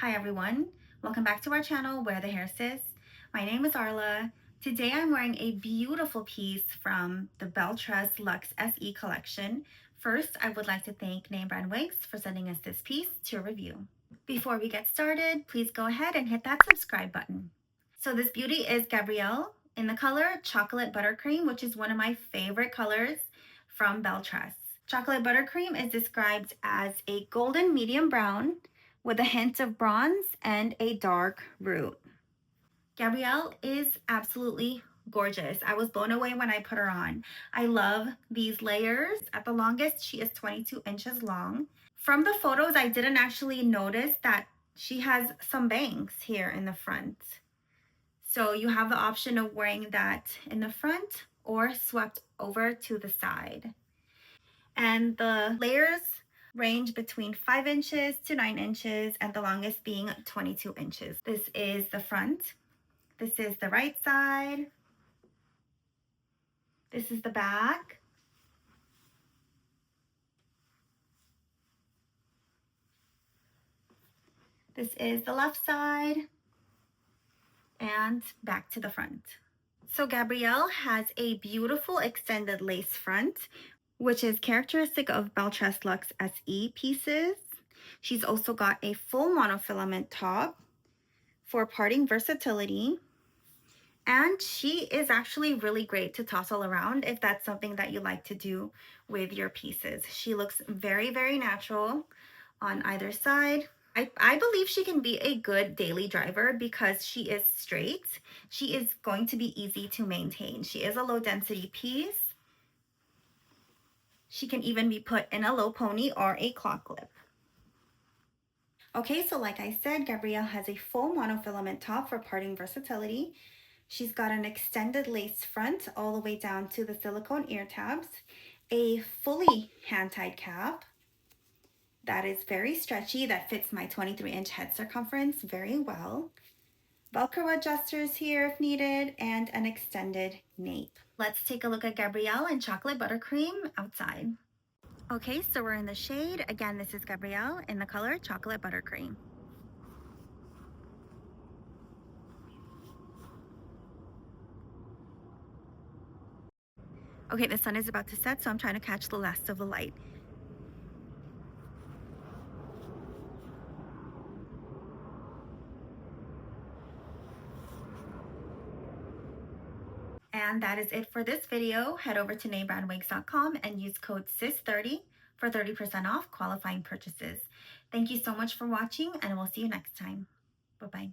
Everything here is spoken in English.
Hi everyone, welcome back to our channel, Wear the Hair Sis. My name is Arlah. Today I'm wearing a beautiful piece from the Belle Tress Luxe SE collection. First, I would like to thank Name Brand Wigs for sending us this piece to review. Before we get started, please go ahead and hit that subscribe button. So this beauty is Gabrielle in the color Chocolate Buttercream, which is one of my favorite colors from Belle Tress. Chocolate Buttercream is described as a golden medium brown with a hint of bronze and a dark root. Gabrielle is absolutely gorgeous. I was blown away when I put her on. I love these layers. At the longest, she is 22 inches long. From the photos, I didn't actually notice that she has some bangs here in the front. So you have the option of wearing that in the front or swept over to the side. And the layers range between 5 inches to 9 inches and the longest being 22 inches. This is the front. This is the right side. This is the back. This is the left side and back to the front. So Gabrielle has a beautiful extended lace front, which is characteristic of Belle Tress Luxe SE pieces. She's also got a full monofilament top for parting versatility. And she is actually really great to tousle around if that's something that you like to do with your pieces. She looks very, very natural on either side. I believe she can be a good daily driver because she is straight. She is going to be easy to maintain. She is a low density piece. She can even be put in a low pony or a claw clip. Okay, so like I said, Gabrielle has a full monofilament top for parting versatility. She's got an extended lace front all the way down to the silicone ear tabs, a fully hand-tied cap that is very stretchy, that fits my 23-inch head circumference very well, Velcro adjusters here if needed, and an extended nape. Let's take a look at Gabrielle in Chocolate Buttercream outside. Okay, so we're in the shade. Again, this is Gabrielle in the color Chocolate Buttercream. Okay, the sun is about to set, so I'm trying to catch the last of the light. And that is it for this video. Head over to namebrandwigs.com and use code SIS30 for 30% off qualifying purchases. Thank you so much for watching, and we'll see you next time. Bye-bye.